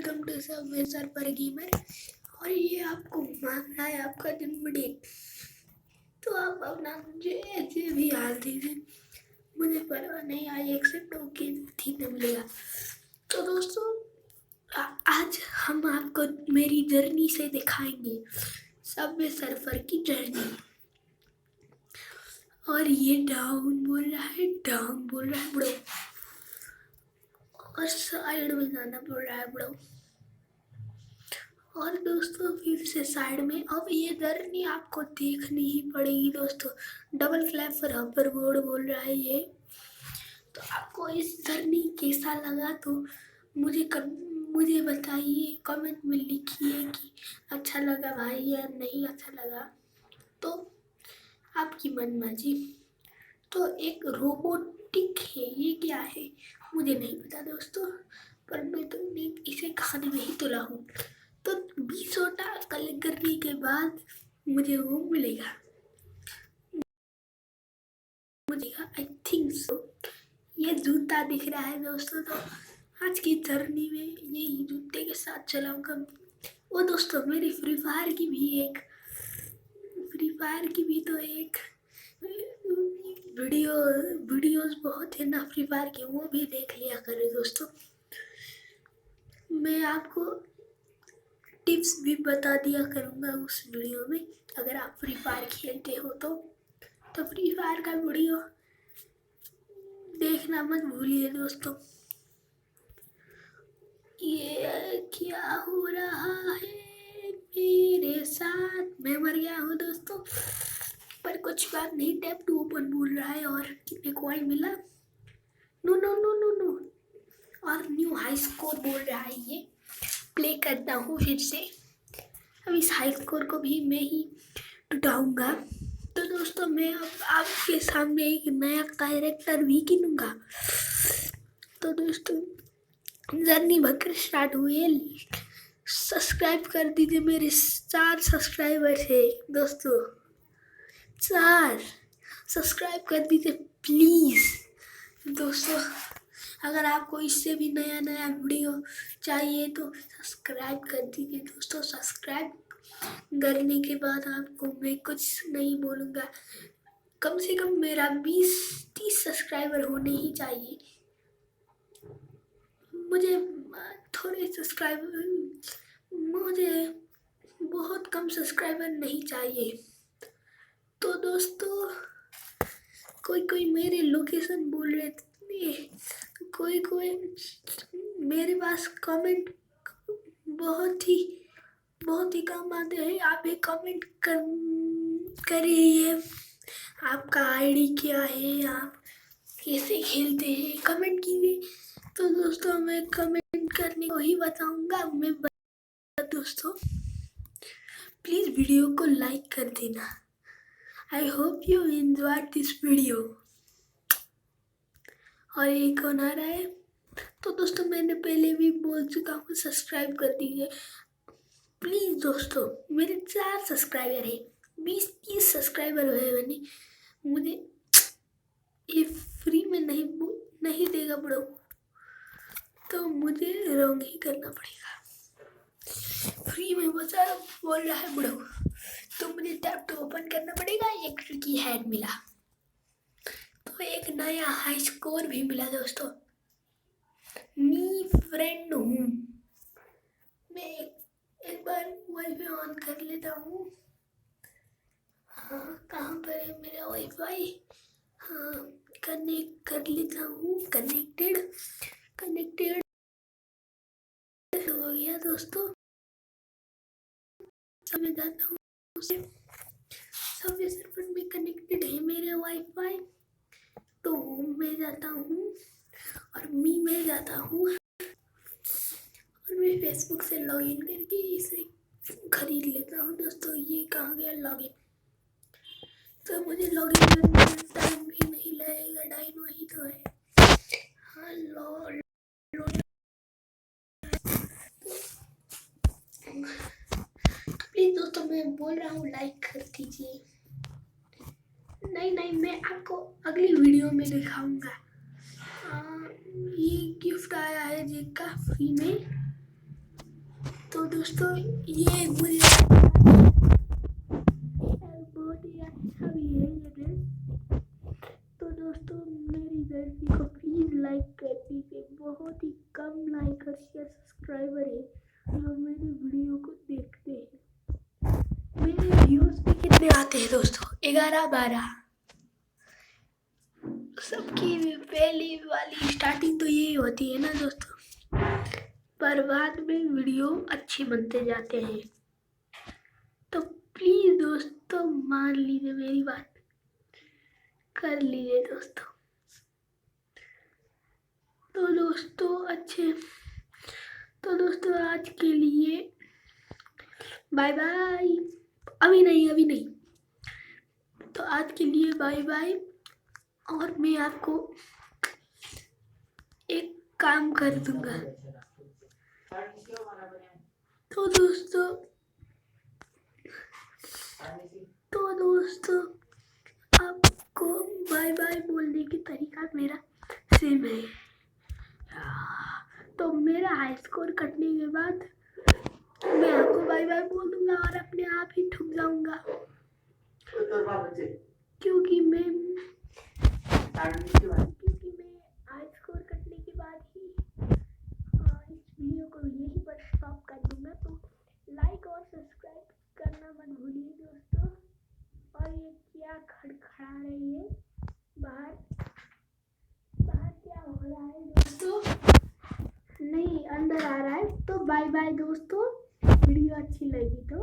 Welcome to surfer gamer. और ये आपको मांग रहा है आपका जन्मदिन, तो आप अपना मुझे ऐसे भी हाल दीजिए, मुझे परवाह नहीं, आई एक्सेप्ट ओके ठीक है मिलेगा। तो दोस्तों आज हम आपको मेरी जर्नी से दिखाएंगे सबवे सर्फर की जर्नी। और ये डाउन बोल रहा है ब्रो, और साइड में जाना पड़ रहा है ब्रो। और दोस्तों फिर से साइड में, अब ये जर्नी आपको देखनी ही पड़ेगी दोस्तों। Double clap for upper board बोल रहा है ये। तो आपको इस जर्नी कैसा लगा तो मुझे बताइए, कमेंट में लिखिए कि अच्छा लगा भाई या नहीं अच्छा लगा, तो आपकी मनमर्जी। तो एक रोबोटिक है, ये क्या है मुझे नहीं पता दोस्तों, पर मैं तो इसे खाने में ही तुला हूँ। तो 20 कलेक्ट करने के बाद मुझे वो मिलेगा आई थिंक सो। ये जूता दिख रहा है दोस्तों, तो आज की जर्नी में यही जूते के साथ चलाऊंगा। वो दोस्तों मेरी फ्री फायर की भी तो एक वीडियोस बहुत है ना फ्री फायर के, वो भी देख लिया करें दोस्तों। मैं आपको टिप्स भी बता दिया करूँगा उस वीडियो में, अगर आप फ्री फायर खेलते हो तो फ्री फायर का वीडियो देखना मत भूलिए दोस्तों। ये क्या हो रहा है मेरे साथ, मैं मर गया हूँ दोस्तों, पर कुछ बात नहीं। टैप टू ओपन बोल रहा है और कितने कॉइन मिला, no no no no no, और न्यू हाई स्कोर बोल रहा है ये। प्ले करता हूँ फिर से, अब इस हाई स्कोर को भी मैं ही टुटाऊंगा। तो दोस्तों मैं अब आपके सामने एक नया कैरेक्टर भी गिनूंगा। तो दोस्तों जर्नी भक्कर स्टार्ट हुई है। सब्सक्राइब कर दीजिए, मेरे 4 सब्सक्राइबर है दोस्तों, 4 सब्सक्राइब कर दीजिए प्लीज़ दोस्तों। अगर आपको इससे भी नया वीडियो चाहिए तो सब्सक्राइब कर दीजिए दोस्तों। सब्सक्राइब करने के बाद आपको मैं कुछ नहीं बोलूँगा, कम से कम मेरा 20-30 सब्सक्राइबर होने ही चाहिए। मुझे थोड़े सब्सक्राइबर, मुझे बहुत कम सब्सक्राइबर नहीं चाहिए। तो दोस्तों कोई मेरे लोकेशन बोल रहे थे, कोई मेरे पास कमेंट बहुत ही कम आते हैं। आप एक कमेंट करिए, आपका आईडी क्या है, आप कैसे खेलते हैं, कमेंट कीजिए। तो दोस्तों मैं कमेंट करने को ही बताऊंगा। मैं दोस्तों प्लीज़ वीडियो को लाइक कर देना। I hope you enjoy this video. और ये कौन आ रहा है, तो दोस्तों मैंने पहले भी बोल चुका हूँ, सब्सक्राइब कर दीजिए प्लीज़ दोस्तों। मेरे 4 सब्सक्राइबर है, 20-30 सब्सक्राइबर हुए बने, मुझे ये फ्री में नहीं देगा ब्रो, तो मुझे रॉन्ग ही करना पड़ेगा। फ्री में बोल रहा है ब्रो, तो मुझे टैप टू ओपन करना पड़ेगा। एक ट्रिकी हैड मिला, तो एक नया हाई स्कोर भी मिला दोस्तों। मी फ्रेंड हूँ मैं, एक बार वाईफाई ऑन कर लेता हूँ। हाँ कहाँ पर है मेरा वाईफाई, हाँ कनेक्ट कर लेता हूँ। कनेक्टेड हो गया दोस्तों। सब जाता हूँ, सब सर्वर में कनेक्टेड है मेरा वाईफाई। तो होम में जाता हूँ और मी में जाता हूँ, और मैं फेसबुक से लॉगिन करके इसे खरीद लेता हूँ दोस्तों। ये कहाँ गया लॉगिन, तो मुझे लॉगिन करने में टाइम भी नहीं लगेगा, टाइम वही तो है। हाँ प्लीज दोस्तों मैं बोल रहा हूँ लाइक कर दीजिए। नहीं मैं आपको अगली वीडियो में दिखाऊंगा। ये गिफ्ट आया है जेक का फ्री में, दोस्तों ये मुझे बहुत ही अच्छा भी है ये ड्रेस। तो दोस्तों मेरी वीडियो को प्लीज़ लाइक कर दीजिए। बहुत ही कम लाइक और शेयर सब्सक्राइबर है जो मेरी वीडियो को देखते हैं। मेरे व्यूज़ भी कितने आते हैं दोस्तों? 11-12। सबकी पहली वाली स्टार्टिंग तो यही होती है ना दोस्तों, पर बाद में वीडियो अच्छे बनते जाते हैं। तो प्लीज़ दोस्तों मान लीजिए मेरी बात, कर लीजिए दोस्तों। तो दोस्तों आज के लिए बाय बाय। अभी नहीं। तो आज के लिए बाय बाय। और मैं आपको एक काम कर दूंगा। तो दोस्तों आपको बाय बाय बोलने की तरीका मेरा सेम है। तो मेरा हाई स्कोर कटने के बाद मैं आपको बाय बाय बोल दूंगा और अपने आप ही ठुक जाऊंगा, क्योंकि मैं हाई स्कोर कटने के बाद ही इस वीडियो को यहीं पर स्टॉप कर दूंगा। तो लाइक और सब्सक्राइब करना मत भूलिए दोस्तों। और ये क्या खड़खड़ा रही है बाहर क्या हो रहा है दोस्तों? नहीं, अंदर आ रहा है। तो बाय बाय दोस्तों। वीडियो अच्छी लगी तो